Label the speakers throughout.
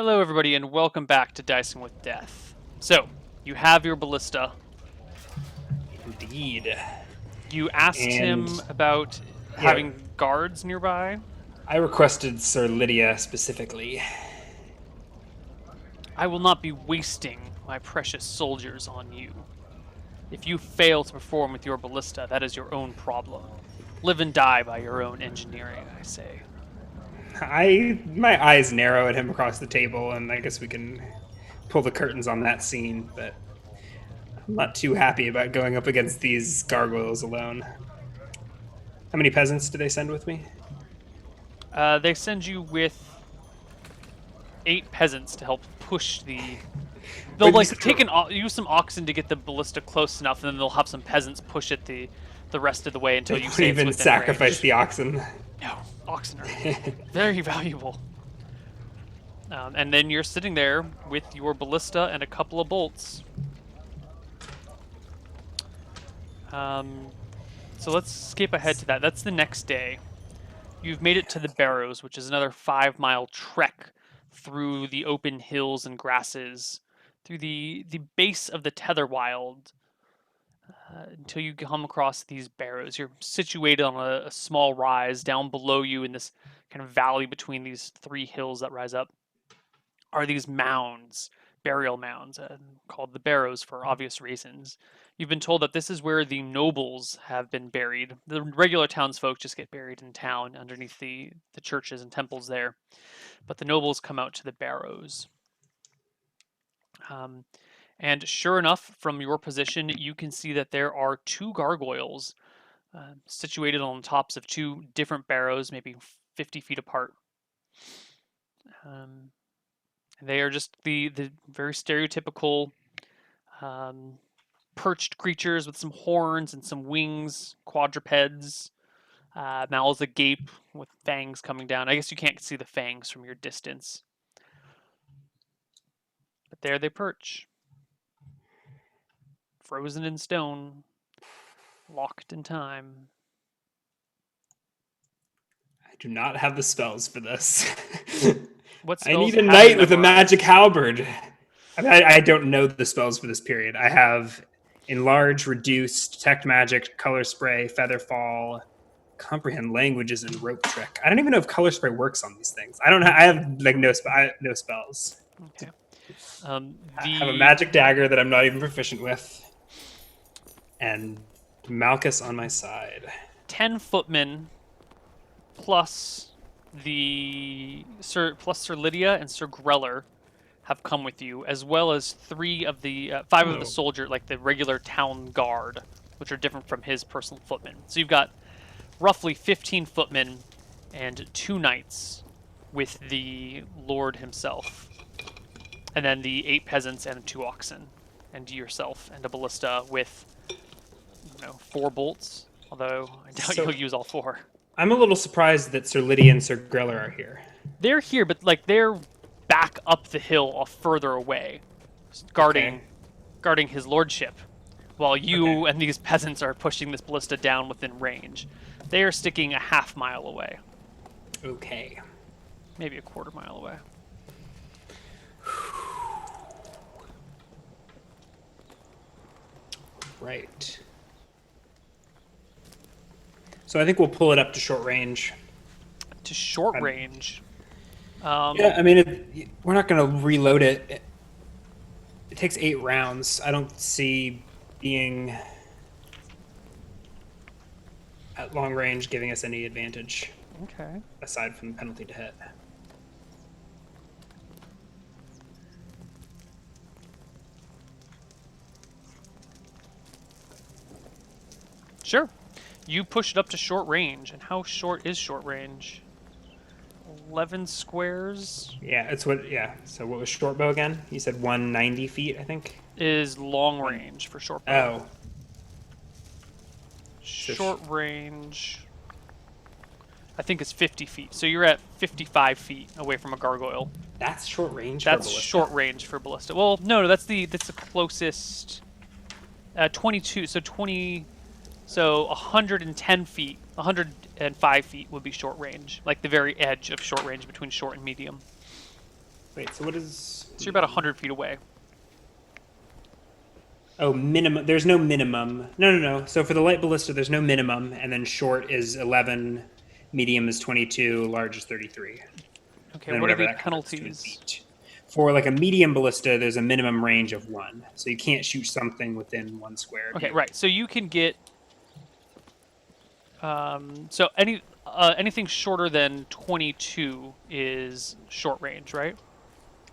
Speaker 1: Hello, everybody, and welcome back to Dicing with Death. So, you have your ballista.
Speaker 2: Indeed.
Speaker 1: You asked
Speaker 2: And
Speaker 1: him about
Speaker 2: yeah,
Speaker 1: having guards nearby.
Speaker 2: I requested Sir Lydia specifically.
Speaker 1: I will not be wasting my precious soldiers on you. If you fail to perform with your ballista, that is your own problem. Live and die by your own engineering, I say.
Speaker 2: My eyes narrow at him across the table, and I guess we can pull the curtains on that scene, but I'm not too happy about going up against these gargoyles alone. How many peasants do they send with me?
Speaker 1: They send you with 8 peasants to help push the. They'll
Speaker 2: But you
Speaker 1: like
Speaker 2: said
Speaker 1: use some oxen to get the ballista close enough, and then they'll have some peasants push it the rest of the way
Speaker 2: they
Speaker 1: until you
Speaker 2: won't
Speaker 1: say it's
Speaker 2: even
Speaker 1: within
Speaker 2: sacrifice
Speaker 1: range.
Speaker 2: the oxen.
Speaker 1: No, oxen are very valuable. And then you're sitting there with your ballista and a couple of bolts. So let's skip ahead to that. That's the next day. You've made it to the Barrows, which is another 5-mile trek through the open hills and grasses, through the base of the Tetherwild, until you come across these barrows. You're situated on a small rise down below you in this kind of valley between these 3 hills that rise up. Are these mounds, burial mounds, called the Barrows for obvious reasons. You've been told that this is where the nobles have been buried. The regular townsfolk just get buried in town underneath the churches and temples there, but the nobles come out to the Barrows. Um, and sure enough, from your position, you can see that there are 2 gargoyles situated on the tops of 2 different barrows, maybe 50 feet apart. Um, They are just the very stereotypical um, perched creatures with some horns and some wings, quadrupeds, mouths agape with fangs coming down. I guess you can't see the fangs from your distance, but there they perch, frozen in stone, locked in time.
Speaker 2: I do not have the spells for this.
Speaker 1: What
Speaker 2: I
Speaker 1: spells
Speaker 2: need a
Speaker 1: have you
Speaker 2: knight with a magic
Speaker 1: memorized?
Speaker 2: halberd. I don't know the spells for this period. I have enlarge, reduce, detect magic, color spray, feather fall, comprehend languages, and rope trick. I don't even know if color spray works on these things. I don't. I have like no spells.
Speaker 1: Okay.
Speaker 2: I have a
Speaker 1: The
Speaker 2: magic dagger that I'm not even proficient with, and Malchus on my side.
Speaker 1: 10 footmen plus Sir Lydia and Sir Greller have come with you, as well as 5 of the
Speaker 2: Oh,
Speaker 1: soldier, like the regular town guard, which are different from his personal footmen. So you've got roughly 15 footmen and 2 knights with the lord himself, and then the 8 peasants and 2 oxen, and yourself and a ballista with 4 bolts. Although I doubt
Speaker 2: so
Speaker 1: you'll use all 4.
Speaker 2: I'm a little surprised that Sir Lydia and Sir Greller are here.
Speaker 1: They're here, but like they're back up the hill, further away,
Speaker 2: Okay.
Speaker 1: guarding his lordship, while
Speaker 2: Okay.
Speaker 1: you and these peasants are pushing this ballista down within range. They are sticking a half-mile away,
Speaker 2: Okay.
Speaker 1: maybe a quarter-mile away.
Speaker 2: Right. So I think we'll pull it up to short range.
Speaker 1: To short
Speaker 2: I'm,
Speaker 1: range,
Speaker 2: yeah, I mean, we're not going to reload it. It takes 8 rounds. I don't see being at long range giving us any advantage
Speaker 1: okay.
Speaker 2: aside from the penalty to hit.
Speaker 1: Sure. You push it up to short range, and how short is short range? 11 squares
Speaker 2: Yeah, it's what. Yeah. So what was short bow again? You said 190 feet, I think.
Speaker 1: is long
Speaker 2: One.
Speaker 1: range for short bow.
Speaker 2: Oh. So
Speaker 1: Short range, I think it's 50 feet. So you're at 55 feet away from a gargoyle.
Speaker 2: that's short range for a
Speaker 1: That's
Speaker 2: ballista.
Speaker 1: short range for ballista. Well, no, that's the closest. 22. So 20. So 110 feet, 105 feet would be short range, like the very edge of short range between short and medium.
Speaker 2: Wait, so what is...
Speaker 1: So you're about 100 feet away.
Speaker 2: Oh, minimum. There's no minimum. No. So for the light ballista, there's no minimum, and then short is 11, medium is 22, large is 33.
Speaker 1: Okay,
Speaker 2: And then
Speaker 1: what are
Speaker 2: whatever
Speaker 1: the
Speaker 2: that converts to in
Speaker 1: penalties?
Speaker 2: feet. For like a medium ballista, there's a minimum range of 1, so you can't shoot something within 1 square.
Speaker 1: Okay, right. So you can get. So anything shorter than 22 is short range, right?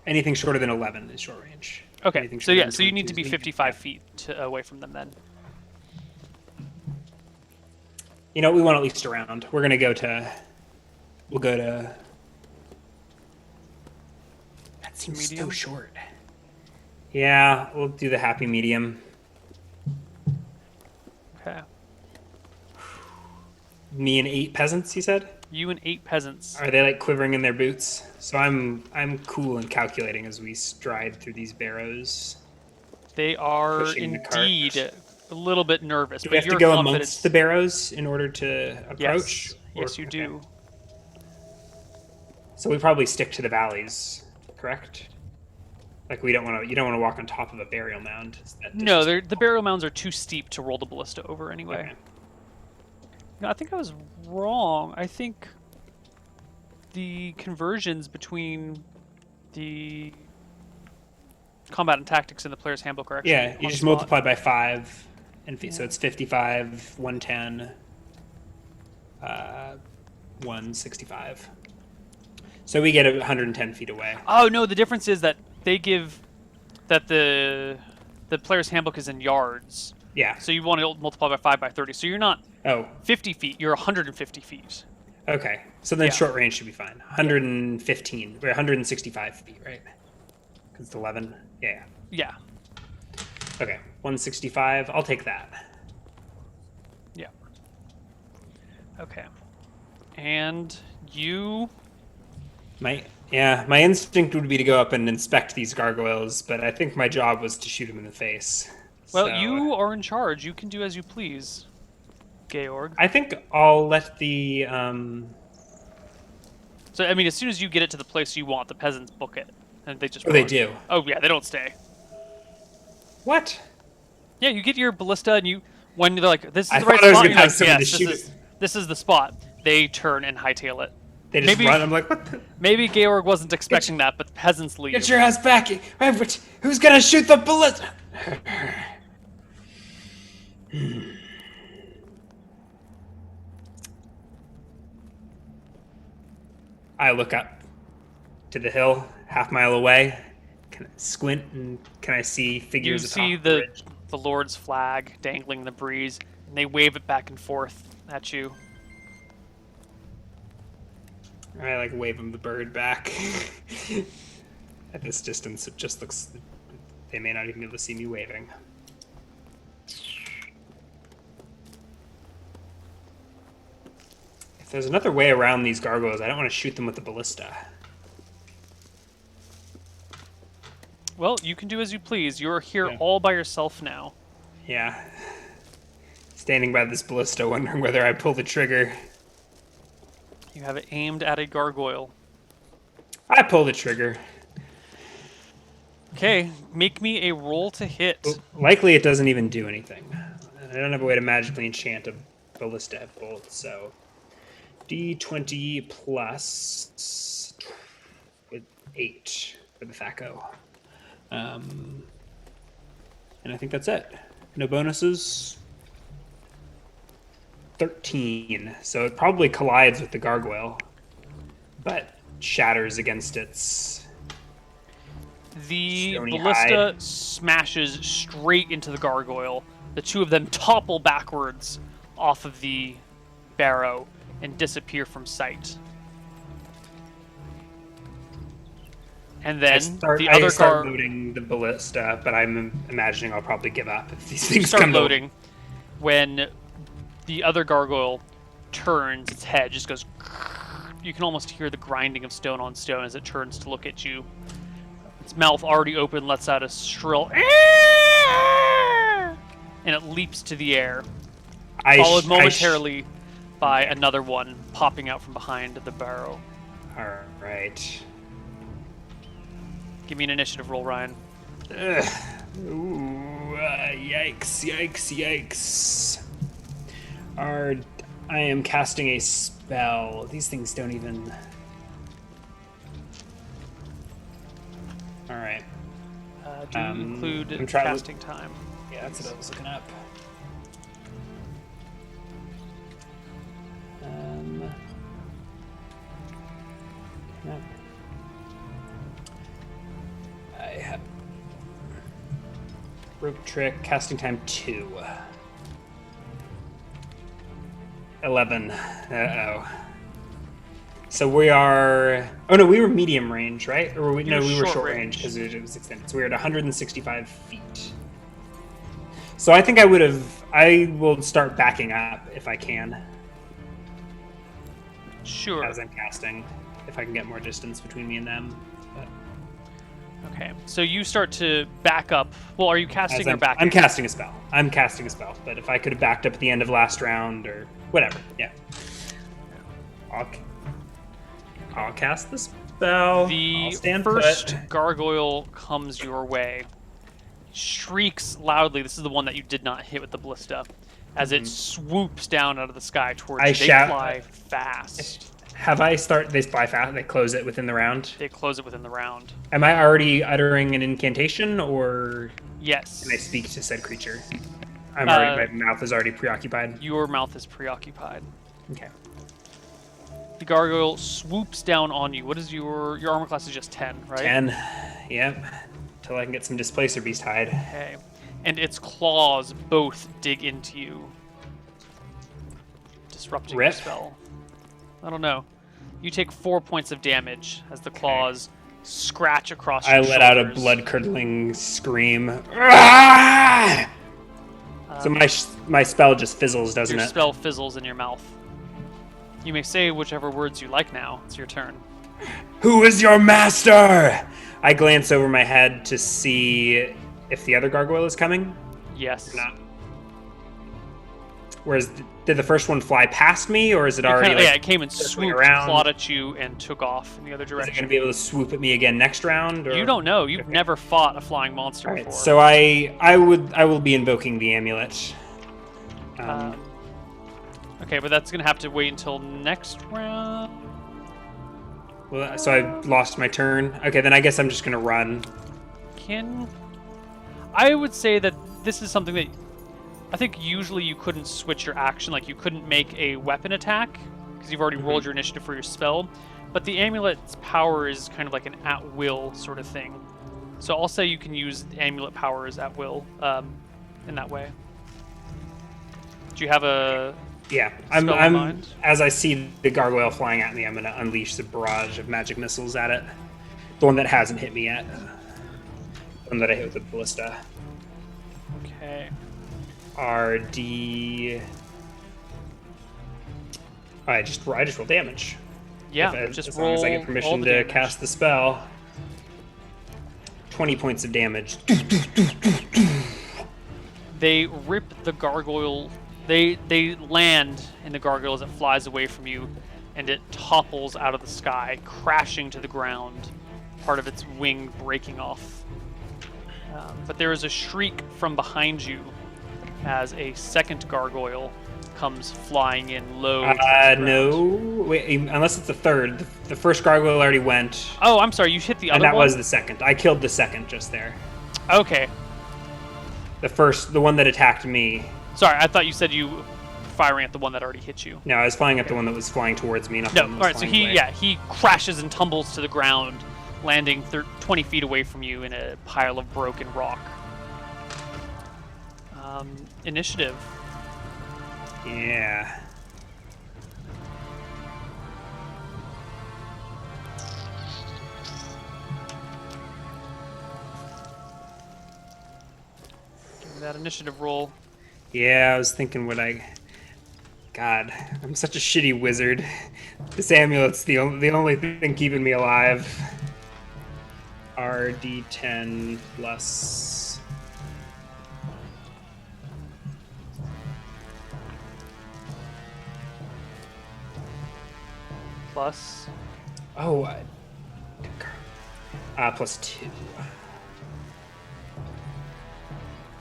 Speaker 2: Anything shorter than 11 is short range.
Speaker 1: Okay.
Speaker 2: Anything
Speaker 1: So
Speaker 2: shorter
Speaker 1: yeah,
Speaker 2: than
Speaker 1: so you need
Speaker 2: 22
Speaker 1: to be
Speaker 2: is medium.
Speaker 1: 55
Speaker 2: Yeah.
Speaker 1: feet away from them then.
Speaker 2: You know, we want at least around. We're gonna go to. We'll go to. That seems so
Speaker 1: Medium?
Speaker 2: short. Yeah, we'll do the happy medium.
Speaker 1: Okay.
Speaker 2: Me and 8 peasants, you said?
Speaker 1: You and 8 peasants.
Speaker 2: Are they like quivering in their boots? So I'm cool and calculating as we stride through these barrows.
Speaker 1: They are
Speaker 2: Pushing the cart.
Speaker 1: indeed a little bit nervous,
Speaker 2: Do
Speaker 1: but
Speaker 2: we have to
Speaker 1: you're
Speaker 2: go
Speaker 1: confident.
Speaker 2: amongst the barrows in order to approach?
Speaker 1: Yes.
Speaker 2: Or-
Speaker 1: Yes, you
Speaker 2: okay.
Speaker 1: do.
Speaker 2: So we probably stick to the valleys, correct? Like you don't want to walk on top of a burial mound.
Speaker 1: No, the burial mounds are too steep to roll the ballista over anyway.
Speaker 2: Okay.
Speaker 1: No, I think I was wrong. I think the conversions between the combat and tactics in the player's handbook are actually
Speaker 2: Yeah, you
Speaker 1: on
Speaker 2: just
Speaker 1: spot.
Speaker 2: multiply by 5, and so
Speaker 1: Yeah.
Speaker 2: it's 55, 110, 165. So we get 110 feet away.
Speaker 1: Oh no, the difference is that they give that the player's handbook is in yards.
Speaker 2: Yeah.
Speaker 1: So you want to multiply by 5 by 30. So you're not
Speaker 2: Oh,
Speaker 1: 50 feet, you're 150 feet.
Speaker 2: okay. So then
Speaker 1: Yeah.
Speaker 2: short range should be fine. 115, or 165 feet, right? Because it's 11. Yeah.
Speaker 1: Yeah.
Speaker 2: Okay. 165. I'll take that.
Speaker 1: Yeah. Okay. And you
Speaker 2: My instinct would be to go up and inspect these gargoyles, but I think my job was to shoot them in the face.
Speaker 1: well,
Speaker 2: So,
Speaker 1: you are in charge. You can do as you please, Georg.
Speaker 2: I think I'll let the
Speaker 1: So I mean, as soon as you get it to the place you want, the peasants book it, and they just.
Speaker 2: Oh, they
Speaker 1: run.
Speaker 2: do.
Speaker 1: Oh yeah, they don't stay.
Speaker 2: What?
Speaker 1: Yeah, you get your ballista, and you when they're like, "This is
Speaker 2: I
Speaker 1: the right
Speaker 2: thought I was
Speaker 1: spot,"
Speaker 2: gonna
Speaker 1: you're
Speaker 2: have
Speaker 1: like,
Speaker 2: someone to
Speaker 1: "Yes,
Speaker 2: shoot
Speaker 1: this is the spot." They turn and hightail it.
Speaker 2: They just
Speaker 1: Maybe-
Speaker 2: run. I'm like, what the?
Speaker 1: Maybe Georg wasn't expecting that, but the peasants leave.
Speaker 2: Get your ass back! Who's gonna shoot the bullet? I look up to the hill, half mile away. Can I squint and can I see
Speaker 1: You
Speaker 2: figures
Speaker 1: see
Speaker 2: atop the
Speaker 1: the
Speaker 2: ridge?
Speaker 1: Lord's flag dangling in the breeze, and they wave it back and forth at you.
Speaker 2: I like wave him the bird back. At this distance, it just looks. They may not even be able to see me waving. If there's another way around these gargoyles, I don't want to shoot them with the ballista.
Speaker 1: Well, you can do as you please. You're here
Speaker 2: Yeah.
Speaker 1: all by yourself now.
Speaker 2: Yeah. Standing by this ballista, wondering whether I pull the trigger.
Speaker 1: You have it aimed at a gargoyle.
Speaker 2: I pull the trigger.
Speaker 1: Okay, make me a roll to hit.
Speaker 2: Likely it doesn't even do anything. I don't have a way to magically enchant a ballista bolt, so D20 plus 8 for the THAC0. And I think that's it. No bonuses. 13. So it probably collides with the gargoyle, but shatters against its.
Speaker 1: The
Speaker 2: Stony
Speaker 1: ballista
Speaker 2: hide.
Speaker 1: smashes straight into the gargoyle. The two of them topple backwards off of the barrow and disappear from sight. And then the other
Speaker 2: start loading the ballista, but I'm imagining I'll probably give up if these things
Speaker 1: start
Speaker 2: come to-
Speaker 1: loading when the other gargoyle turns its head, just goes. You can almost hear the grinding of stone on stone as it turns to look at you. Its mouth already open lets out a shrill, and it leaps to the air, followed momentarily by another one popping out from behind the barrow.
Speaker 2: All right.
Speaker 1: Give me an initiative roll, Ryan.
Speaker 2: Ugh. Ooh, yikes, yikes, yikes. I am casting a spell. These things don't even... Alright.
Speaker 1: Do include
Speaker 2: I'm trying to-
Speaker 1: casting time.
Speaker 2: Yeah, that's what I was looking up. No. I have rope trick, casting time 2. 11. Uh-oh. So we are... Oh, no, we were medium range, right? Or were we...
Speaker 1: You
Speaker 2: No,
Speaker 1: were
Speaker 2: we were
Speaker 1: short
Speaker 2: short
Speaker 1: range.
Speaker 2: range because it was extended. So we were at 165 feet. So I think I would have... I will start backing up if I can
Speaker 1: Sure.
Speaker 2: as I'm casting. If I can get more distance between me and them. But
Speaker 1: Okay. So you start to back up. Well, are you casting or backing?
Speaker 2: I'm casting a spell. I'm casting a spell. But if I could have backed up at the end of last round or whatever, yeah. I'll cast the spell. I'll
Speaker 1: The
Speaker 2: stand
Speaker 1: first
Speaker 2: put.
Speaker 1: gargoyle comes your way, shrieks loudly. This is the one that you did not hit with the ballista, as it swoops down out of the sky towards
Speaker 2: I
Speaker 1: you. They
Speaker 2: shout-
Speaker 1: fly fast.
Speaker 2: Have I start? They fly fast. They close it within the round.
Speaker 1: They close it within the round.
Speaker 2: Am I already uttering an incantation, or
Speaker 1: Yes.
Speaker 2: can I speak to said creature? I'm already. My mouth is already preoccupied.
Speaker 1: Your mouth is preoccupied.
Speaker 2: Okay.
Speaker 1: The gargoyle swoops down on you. What is your armor class? Is just 10, right?
Speaker 2: 10. Yep. Till I can get some displacer beast hide.
Speaker 1: Okay. And its claws both dig into you, disrupting your
Speaker 2: Rip.
Speaker 1: spell. I don't know. You take 4 points of damage as the claws scratch across your
Speaker 2: I let out a
Speaker 1: shoulders.
Speaker 2: blood-curdling scream. Ah! So my spell just fizzles, doesn't
Speaker 1: Your
Speaker 2: it?
Speaker 1: spell fizzles in your mouth. You may say whichever words you like now. It's your turn.
Speaker 2: Who is your master? I glance over my head to see if the other gargoyle is coming.
Speaker 1: Yes.
Speaker 2: Not. Whereas, did the first one fly past me, or is it already?
Speaker 1: Yeah, it came and
Speaker 2: circling
Speaker 1: swooped,
Speaker 2: around?
Speaker 1: clawed at you, and took off in the other
Speaker 2: Is it going to
Speaker 1: direction.
Speaker 2: be able to swoop at me again next round? Or?
Speaker 1: You don't know. You've never fought a flying monster
Speaker 2: All right,
Speaker 1: before.
Speaker 2: so I will be invoking the amulet.
Speaker 1: Okay, but that's gonna have to wait until next round.
Speaker 2: Well, so I lost my turn. Okay, then I guess I'm just gonna run.
Speaker 1: I would say that this is something that I think usually you couldn't switch your action, like you couldn't make a weapon attack because you've already rolled your initiative for your spell. But the amulet's power is kind of like an at-will sort of thing. So I'll say you can use the amulet powers at will in that way. Do you have a
Speaker 2: Yeah,
Speaker 1: spell in
Speaker 2: I'm
Speaker 1: mind?
Speaker 2: as I see the gargoyle flying at me, I'm gonna unleash the barrage of magic missiles at it. The one that hasn't hit me yet. The one that I hit with the ballista.
Speaker 1: Okay.
Speaker 2: RD. Oh, I just roll damage.
Speaker 1: Yeah,
Speaker 2: If-
Speaker 1: just
Speaker 2: as
Speaker 1: roll
Speaker 2: long as I get
Speaker 1: all
Speaker 2: permission
Speaker 1: the
Speaker 2: to
Speaker 1: damage.
Speaker 2: cast the spell. 20 points of damage.
Speaker 1: They rip the gargoyle. They land in the gargoyle as it flies away from you, and it topples out of the sky, crashing to the ground, part of its wing breaking off. But there is a shriek from behind you as a second gargoyle comes flying in low. towards the ground.
Speaker 2: No. Wait, unless it's the third. The first gargoyle already went,
Speaker 1: Oh, I'm sorry. You hit the
Speaker 2: and
Speaker 1: other
Speaker 2: that
Speaker 1: one.
Speaker 2: was the second. I killed the second just there.
Speaker 1: Okay.
Speaker 2: The one that attacked me.
Speaker 1: Sorry, I thought you said you firing at the one that already hit you.
Speaker 2: No, I was flying at the one that was flying towards me. Not
Speaker 1: No,
Speaker 2: the one
Speaker 1: all
Speaker 2: that
Speaker 1: right.
Speaker 2: was
Speaker 1: So
Speaker 2: flying away.
Speaker 1: he crashes and tumbles to the ground, landing 20 feet away from you in a pile of broken rock. Initiative.
Speaker 2: Yeah.
Speaker 1: Give me that initiative roll.
Speaker 2: Yeah, I was thinking God, I'm such a shitty wizard. This amulet's the only thing keeping me alive. RD10 plus...
Speaker 1: Plus.
Speaker 2: Oh, +2.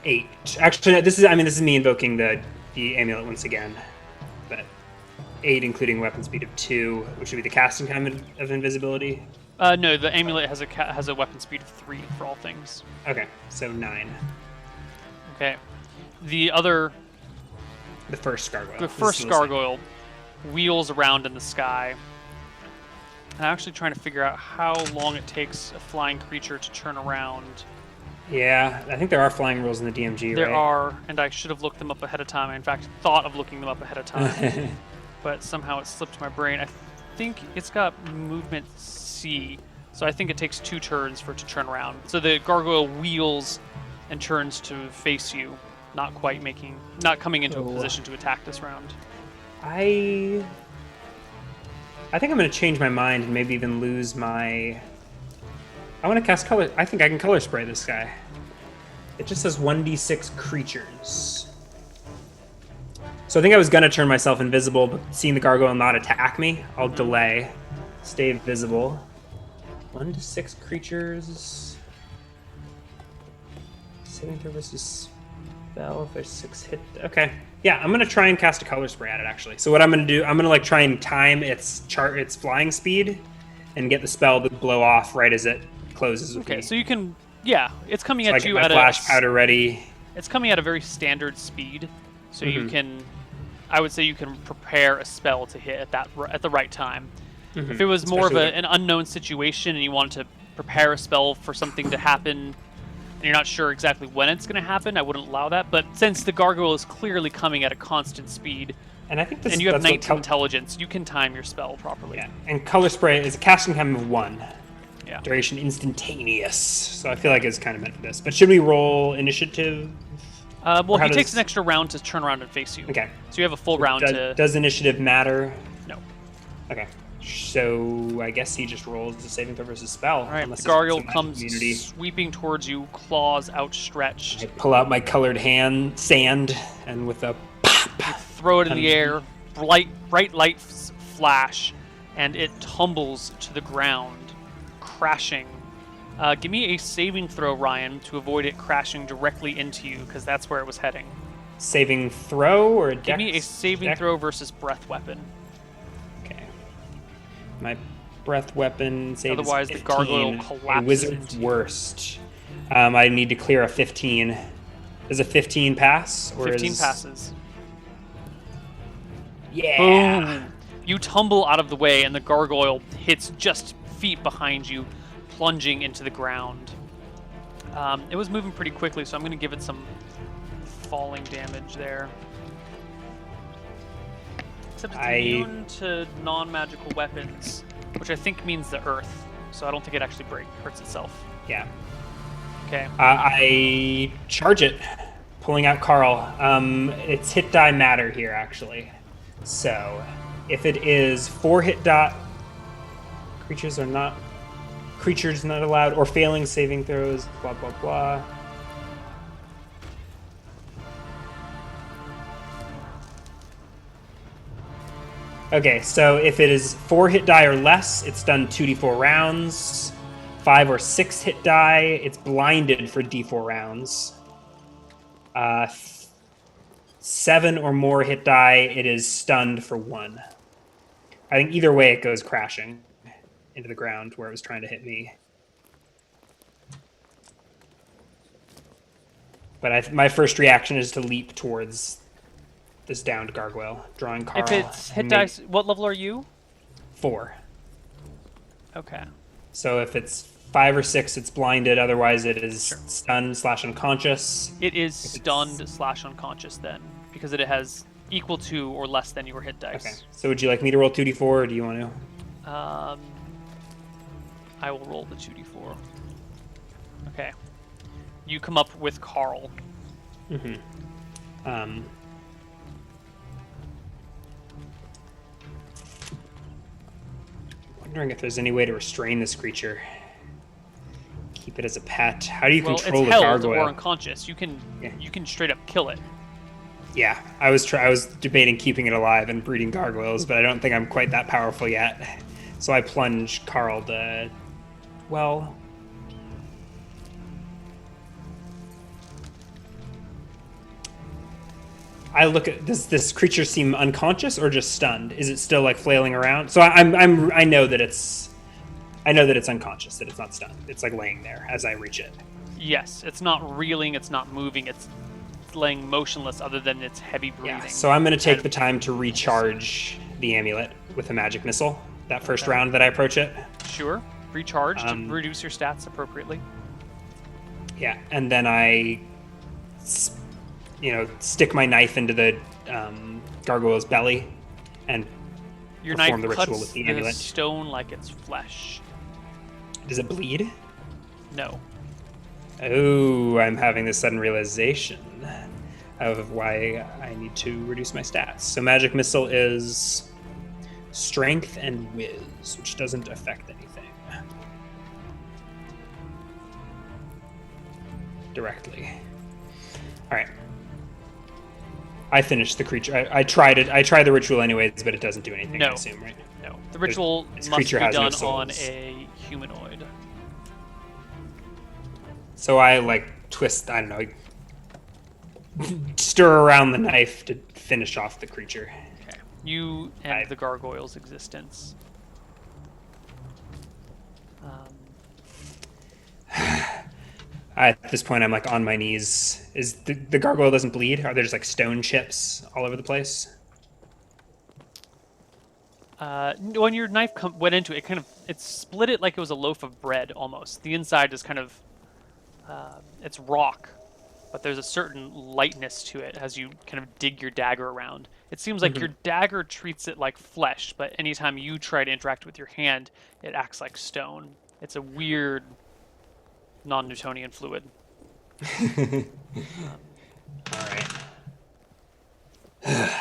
Speaker 2: 8. Actually, no, this is me invoking the amulet once again. But 8, including weapon speed of 2, which would be the casting time of invisibility.
Speaker 1: No, the amulet has a weapon speed of 3 for all things.
Speaker 2: Okay, so 9.
Speaker 1: Okay. The
Speaker 2: first gargoyle.
Speaker 1: The first gargoyle wheels around in the sky. And I'm actually trying to figure out how long it takes a flying creature to turn around.
Speaker 2: Yeah, I think there are flying rules in the DMG,
Speaker 1: There
Speaker 2: right?
Speaker 1: are, and I should have looked them up ahead of time. I, in fact, thought of looking them up ahead of time. But somehow it slipped my brain. I think it's got movement C, so I think it takes 2 turns for it to turn around. So the gargoyle wheels and turns to face you, not coming into a position to attack this round.
Speaker 2: I think I'm going to change my mind and maybe even lose my... I want to cast color... I think I can color spray this guy. It just says 1d6 creatures. So I think I was going to turn myself invisible, but seeing the gargoyle not attack me, I'll delay. Stay visible. 1d6 creatures... Saving throw versus spell if there's 6 hit... Okay. Yeah, I'm going to try and cast a color spray at it, actually. So what I'm going to do, I'm going to try and time its flying speed and get the spell to blow off right as it closes with me.
Speaker 1: Okay, so you can... Yeah, it's coming
Speaker 2: So
Speaker 1: at
Speaker 2: I get
Speaker 1: you
Speaker 2: my
Speaker 1: at
Speaker 2: flash powder ready.
Speaker 1: It's coming at a very standard speed, so you can... I would say you can prepare a spell to hit at the right time. If it was more of an unknown situation and you wanted to prepare a spell for something to happen and you're not sure exactly when it's going to happen, I wouldn't allow that. But since the gargoyle is clearly coming at a constant speed,
Speaker 2: and I think
Speaker 1: and you have 19 intelligence, you can time your spell properly.
Speaker 2: Yeah, and color spray is a casting time of 1.
Speaker 1: Yeah.
Speaker 2: Duration instantaneous. So I feel like it's kind of meant for this. But should we roll initiative?
Speaker 1: Well, he takes an extra round to turn around and face you.
Speaker 2: Okay.
Speaker 1: So you have a full round to...
Speaker 2: Does initiative matter?
Speaker 1: No.
Speaker 2: Okay. So I guess he just rolls the saving throw versus spell.
Speaker 1: All right, the gargoyle comes sweeping towards you, claws outstretched.
Speaker 2: I pull out my colored sand, and with a
Speaker 1: throw it in the air, bright lights flash, and it tumbles to the ground, crashing. Give me a saving throw, Ryan, to avoid it crashing directly into you, because that's where it was heading.
Speaker 2: Saving throw or dex?
Speaker 1: Give me a saving throw versus breath weapon.
Speaker 2: Okay. My breath weapon saves
Speaker 1: Otherwise, 15. The gargoyle collapses.
Speaker 2: A wizard's worst. I need to clear a 15. Does a 15 pass? Or
Speaker 1: 15 passes.
Speaker 2: Yeah.
Speaker 1: Boom. You tumble out of the way, and the gargoyle hits just feet behind you, plunging into the ground. It was moving pretty quickly, so I'm going to give it some falling damage there. Except it's immune to non-magical weapons, which I think means the earth. So I don't think it actually hurts itself.
Speaker 2: Yeah.
Speaker 1: Okay.
Speaker 2: I charge it, pulling out Carl. It's hit die matter here, actually. So if it is 4 hit dot, creatures not allowed, or failing saving throws, blah, blah, blah. Okay, so if it is 4 hit die or less, it's done 2d4 rounds. 5 or 6 hit die, it's blinded for d4 rounds. 7 or more hit die, it is stunned for 1. I think either way it goes crashing into the ground where it was trying to hit me. But my first reaction is to leap towards this downed gargoyle, drawing Carl.
Speaker 1: If it's hit dice, what level are you?
Speaker 2: 4.
Speaker 1: Okay.
Speaker 2: So if it's 5 or 6, it's blinded. Otherwise, it is stunned / unconscious.
Speaker 1: It is stunned / unconscious then, because it has equal to or less than your hit dice.
Speaker 2: Okay. So would you like me to roll 2d4, or do you want to?
Speaker 1: I will roll the 2d4. Okay. You come up with Carl.
Speaker 2: Wondering if there's any way to restrain this creature. Keep it as a pet. How do you control
Speaker 1: it's
Speaker 2: the
Speaker 1: held
Speaker 2: gargoyle?
Speaker 1: or unconscious. You can straight up kill it.
Speaker 2: Yeah, I was debating keeping it alive and breeding gargoyles, but I don't think I'm quite that powerful yet. So I plunge Carl to, well, I look at does this creature seem unconscious or just stunned? Is it still like flailing around? So I know that it's unconscious, that it's not stunned. It's like laying there as I reach it.
Speaker 1: Yes, it's not reeling, it's not moving, it's laying motionless other than its heavy breathing.
Speaker 2: Yeah. So I'm going to take the time to recharge the amulet with a magic missile. That first round that I approach it.
Speaker 1: Sure. Recharge to reduce your stats appropriately.
Speaker 2: Yeah, and then I, stick my knife into the gargoyle's belly and
Speaker 1: your
Speaker 2: perform
Speaker 1: knife
Speaker 2: the ritual
Speaker 1: cuts
Speaker 2: with the
Speaker 1: the
Speaker 2: amulet.
Speaker 1: stone like it's flesh.
Speaker 2: Does it bleed?
Speaker 1: No.
Speaker 2: Oh, I'm having this sudden realization of why I need to reduce my stats. So magic missile is strength and whiz, which doesn't affect anything directly. All right. I finished the creature. I tried it. I tried the ritual anyways, but it doesn't do anything.
Speaker 1: No.
Speaker 2: I assume, right?
Speaker 1: No. The ritual
Speaker 2: This
Speaker 1: must
Speaker 2: creature
Speaker 1: be
Speaker 2: has no
Speaker 1: done
Speaker 2: souls.
Speaker 1: on a humanoid.
Speaker 2: So I twist. I don't know. Stir around the knife to finish off the creature.
Speaker 1: Okay. You end the gargoyle's existence.
Speaker 2: At this point, I'm on my knees. Is the gargoyle doesn't bleed? Are there just stone chips all over the place?
Speaker 1: When your knife went into it, it split it like it was a loaf of bread almost. The inside is kind of it's rock, but there's a certain lightness to it as you kind of dig your dagger around. It seems like your dagger treats it like flesh, but anytime you try to interact with your hand, it acts like stone. It's a weird non-Newtonian fluid.
Speaker 2: All right.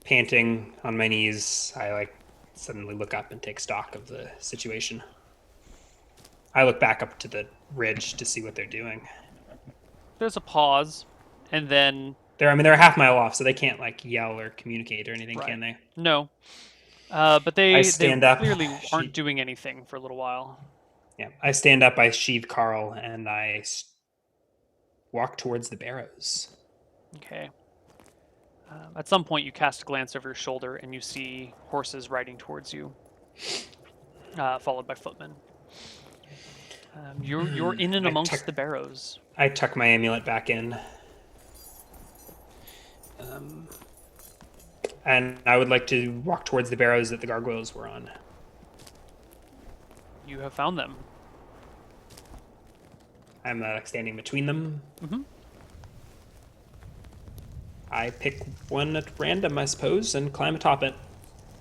Speaker 2: Panting on my knees, I suddenly look up and take stock of the situation. I look back up to the ridge to see what they're doing.
Speaker 1: There's a pause, and then
Speaker 2: They're a half mile off, so they can't yell or communicate or anything, can they?
Speaker 1: no. But they
Speaker 2: stand up.
Speaker 1: clearly aren't doing anything for a little while.
Speaker 2: Yeah, I stand up, I sheathe Carl, and I walk towards the barrows.
Speaker 1: Okay. At some point, you cast a glance over your shoulder, and you see horses riding towards you, followed by footmen. You're in and amongst the barrows.
Speaker 2: I tuck my amulet back in. And I would like to walk towards the barrows that the gargoyles were on.
Speaker 1: You have found them.
Speaker 2: I'm standing between them.
Speaker 1: Mm-hmm.
Speaker 2: I pick one at random, I suppose, and climb atop it.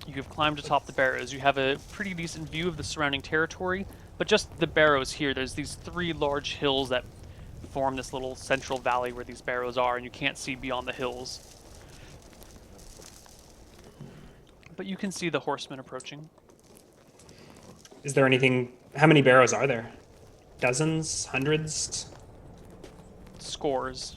Speaker 1: You have climbed atop the barrows. You have a pretty decent view of the surrounding territory, but just the barrows here, there's these 3 large hills that form this little central valley where these barrows are, and you can't see beyond the hills. But you can see the horsemen approaching.
Speaker 2: Is there anything... How many barrows are there? Dozens? Hundreds?
Speaker 1: Scores.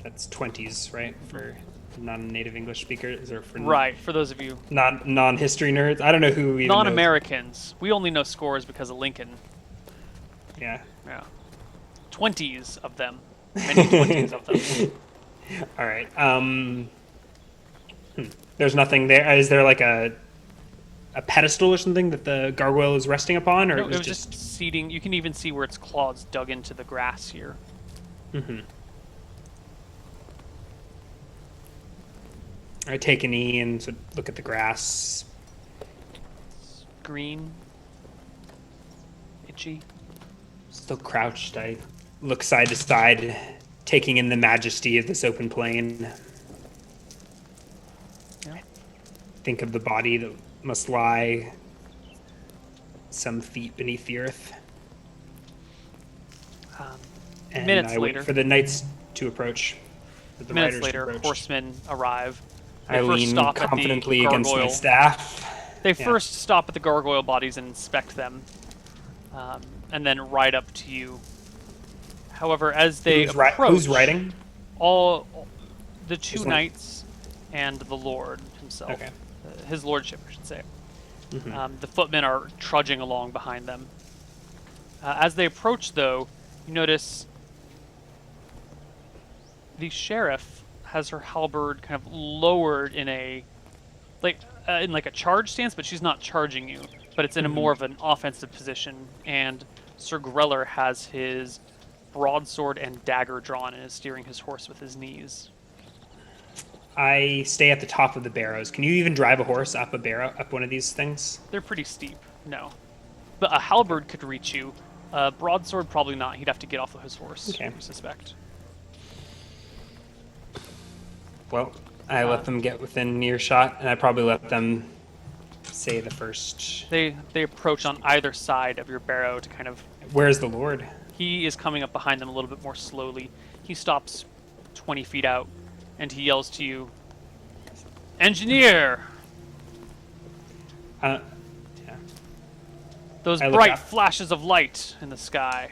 Speaker 2: That's 20s, right? For non-native English speakers, or for
Speaker 1: right, for those of you
Speaker 2: non-history nerds. I don't know who even
Speaker 1: non-Americans. We only know scores because of Lincoln.
Speaker 2: Yeah.
Speaker 1: 20s of them. Many 20s of them.
Speaker 2: All right. There's nothing there. Is there a pedestal or something that the gargoyle is resting upon, or
Speaker 1: No,
Speaker 2: it was just
Speaker 1: seating? You can even see where its claws dug into the grass here.
Speaker 2: Mm-hmm. I take a knee and look at the grass.
Speaker 1: It's green. Itchy.
Speaker 2: Still crouched, I look side to side, taking in the majesty of this open plain.
Speaker 1: Yeah.
Speaker 2: Think of the body that must lie some feet beneath the earth. And
Speaker 1: minutes
Speaker 2: I wait
Speaker 1: later.
Speaker 2: for the knights to approach.
Speaker 1: Minutes later, horsemen arrive.
Speaker 2: I lean confidently against my staff.
Speaker 1: They first stop at the gargoyle bodies and inspect them, and then ride up to you. However, as they approach,
Speaker 2: who's riding?
Speaker 1: All the 2 knights and the lord himself.
Speaker 2: Okay.
Speaker 1: His lordship, I should say.
Speaker 2: Mm-hmm.
Speaker 1: The footmen are trudging along behind them. As they approach, though, you notice the sheriff has her halberd kind of lowered in a in like a charge stance, but she's not charging you. But it's in a more of an offensive position. And Sir Greller has his broadsword and dagger drawn and is steering his horse with his knees.
Speaker 2: I stay at the top of the barrows. Can you even drive a horse up a barrow, up one of these things?
Speaker 1: They're pretty steep, no. But a halberd could reach you. Broadsword, probably not. He'd have to get off of his horse,
Speaker 2: Okay.
Speaker 1: I suspect.
Speaker 2: Well, I let them get within earshot, and I probably let them say the first.
Speaker 1: They approach on either side of your barrow to kind of...
Speaker 2: Where's the Lord?
Speaker 1: He is coming up behind them a little bit more slowly. He stops 20 feet out, and he yells to you, "Engineer!"
Speaker 2: Yeah.
Speaker 1: Those
Speaker 2: I look
Speaker 1: bright
Speaker 2: up.
Speaker 1: flashes of light in the sky.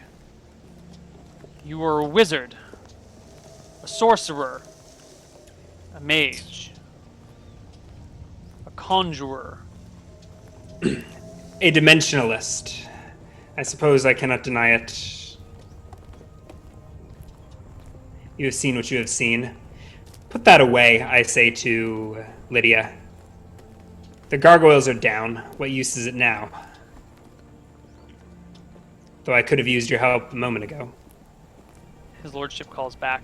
Speaker 1: You are a wizard, a sorcerer, a mage, a conjurer.
Speaker 2: A dimensionalist. I suppose I cannot deny it. You have seen what you have seen. Put that away, I say to Lydia. The gargoyles are down. What use is it now? Though I could have used your help a moment ago.
Speaker 1: His lordship calls back.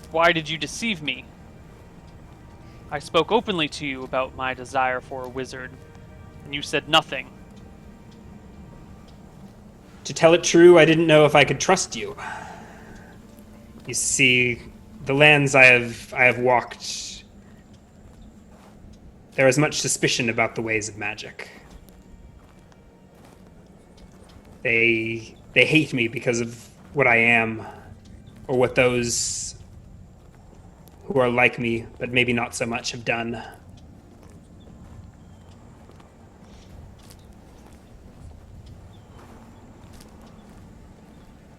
Speaker 1: Why did you deceive me? I spoke openly to you about my desire for a wizard, and you said nothing.
Speaker 2: To tell it true, I didn't know if I could trust you. You see, the lands I have walked, there is much suspicion about the ways of magic. They hate me because of what I am, or what those who are like me, but maybe not so much, have done.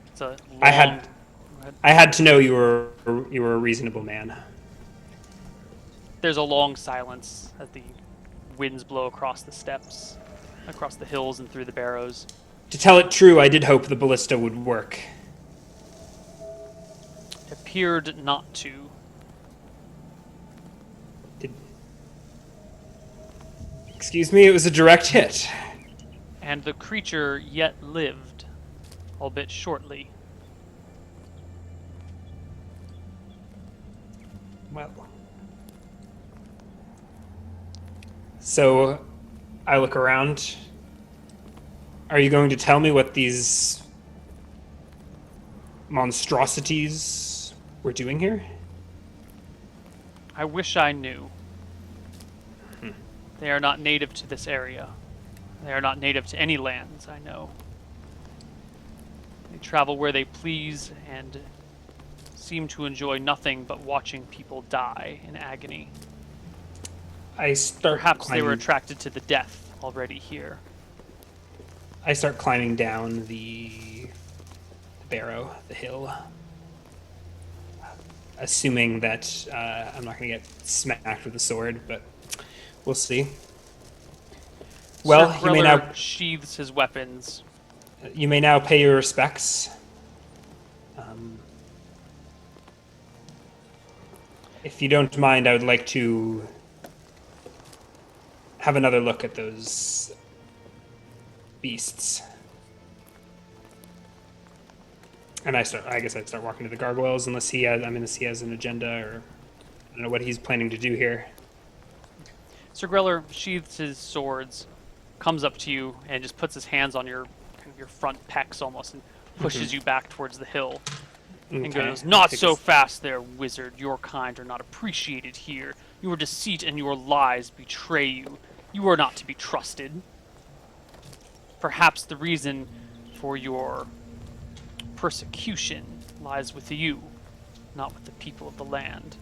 Speaker 1: It's a long...
Speaker 2: I had to know you were a reasonable man.
Speaker 1: There's a long silence as the winds blow across the steppes, across the hills and through the barrows.
Speaker 2: To tell it true, I did hope the ballista would work.
Speaker 1: It appeared not to.
Speaker 2: Excuse me, it was a direct hit.
Speaker 1: And the creature yet lived, albeit shortly.
Speaker 2: Well. So, I look around. Are you going to tell me what these monstrosities were doing here?
Speaker 1: I wish I knew. They are not native to this area. They are not native to any lands, I know. They travel where they please and seem to enjoy nothing but watching people die in agony.
Speaker 2: I start
Speaker 1: Perhaps they were
Speaker 2: climbing-
Speaker 1: attracted to the death already here.
Speaker 2: I start climbing down the barrow, the hill, assuming that I'm not going to get smacked with a sword, but we'll see. Well,
Speaker 1: Sir
Speaker 2: you may
Speaker 1: Greller
Speaker 2: now
Speaker 1: sheathes his weapons.
Speaker 2: pay your respects. If you don't mind, I would like to have another look at those beasts. And I guess I'd start walking to the gargoyles unless he has an agenda, or I don't know what he's planning to do here.
Speaker 1: Sir Greller sheathes his swords, comes up to you, and just puts his hands on your front pecs almost, and pushes you back towards the hill. And
Speaker 2: Okay.
Speaker 1: goes, "Not
Speaker 2: Take
Speaker 1: so
Speaker 2: a-
Speaker 1: fast there, wizard. Your kind are not appreciated here. Your deceit and your lies betray you. You are not to be trusted. Perhaps the reason for your persecution lies with you, not with the people of the land."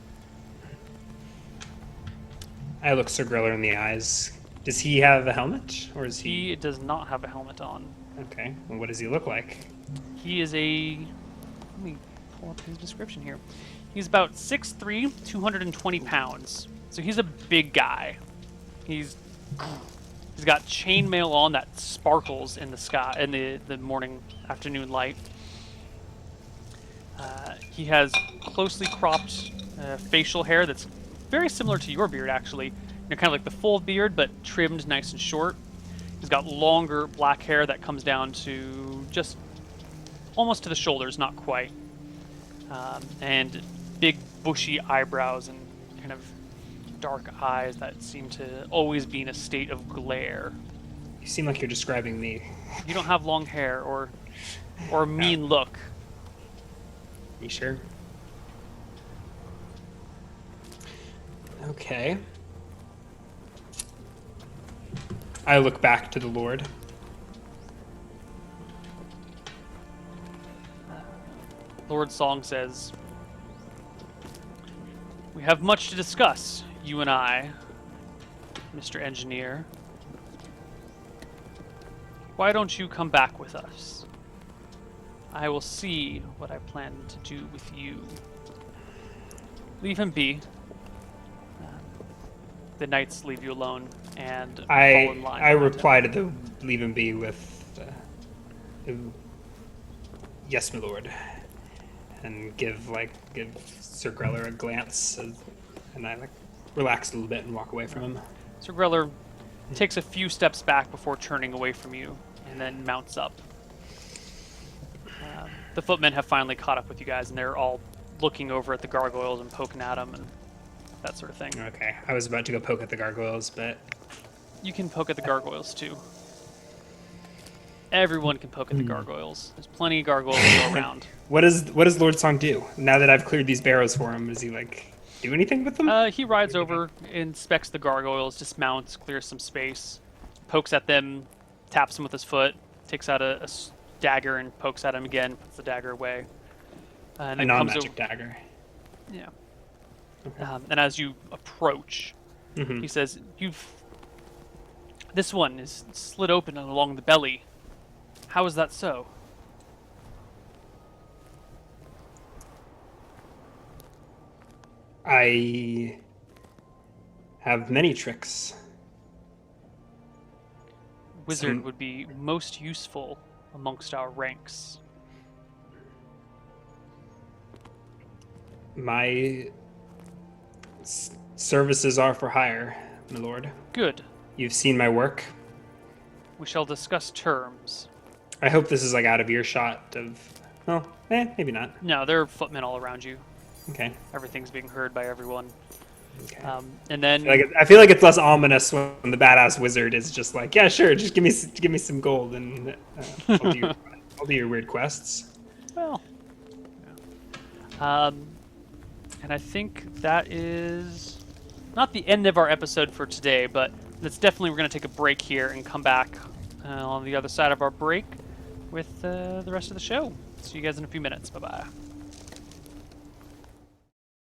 Speaker 2: I look Sir Greller in the eyes. Does he have a helmet, or is
Speaker 1: He does not have a helmet on.
Speaker 2: Okay. Well, what does he look like?
Speaker 1: He is a... Let me pull up his description here. He's about 6'3", 220 pounds. So he's a big guy. He's got chainmail on that sparkles in the sky, in the morning, afternoon light. He has closely cropped facial hair that's very similar to your beard, actually. Kind of like the full beard, but trimmed nice and short. He's got longer black hair that comes down to just almost to the shoulders, not quite. And big bushy eyebrows and kind of dark eyes that seem to always be in a state of glare.
Speaker 2: You seem like you're describing me.
Speaker 1: You don't have long hair or a mean look.
Speaker 2: You sure? Okay. I look back to the Lord.
Speaker 1: Lord Song says, "We have much to discuss, you and I, Mr. Engineer. Why don't you come back with us? I will see what I plan to do with you." Leave him be. The knights leave you alone and fall in line.
Speaker 2: I reply to the leave him be with, yes, my lord, and give Sir Greller a glance, and I relax a little bit and walk away from him.
Speaker 1: Sir Greller takes a few steps back before turning away from you, and then mounts up. The footmen have finally caught up with you guys, and they're all looking over at the gargoyles and poking at them and that sort of thing.
Speaker 2: Okay, I was about to go poke at the gargoyles, but
Speaker 1: you can poke at the gargoyles too. Everyone can poke at the gargoyles. There's plenty of gargoyles to go around.
Speaker 2: What does Lord Song do now that I've cleared these barrows for him? Does he do anything with them?
Speaker 1: He rides over, inspects the gargoyles, dismounts, clears some space, pokes at them, taps them with his foot, takes out a dagger and pokes at him again, puts the dagger away. And
Speaker 2: a
Speaker 1: then
Speaker 2: non-magic dagger.
Speaker 1: Yeah.
Speaker 2: Okay.
Speaker 1: And as you approach, he says, this one is slit open along the belly. How is that so?
Speaker 2: I have many tricks.
Speaker 1: Wizard would be most useful amongst our ranks.
Speaker 2: My services are for hire, my lord.
Speaker 1: Good.
Speaker 2: You've seen my work.
Speaker 1: We shall discuss terms.
Speaker 2: I hope this is out of earshot of... Well, maybe not.
Speaker 1: No, there are footmen all around you.
Speaker 2: Okay.
Speaker 1: Everything's being heard by everyone.
Speaker 2: Okay.
Speaker 1: And then
Speaker 2: I feel like it's less ominous when the badass wizard is just yeah, sure, just give me some gold and I'll do your weird quests.
Speaker 1: Well, yeah. And I think that is not the end of our episode for today, but we're going to take a break here and come back on the other side of our break with the rest of the show. See you guys in a few minutes. Bye-bye.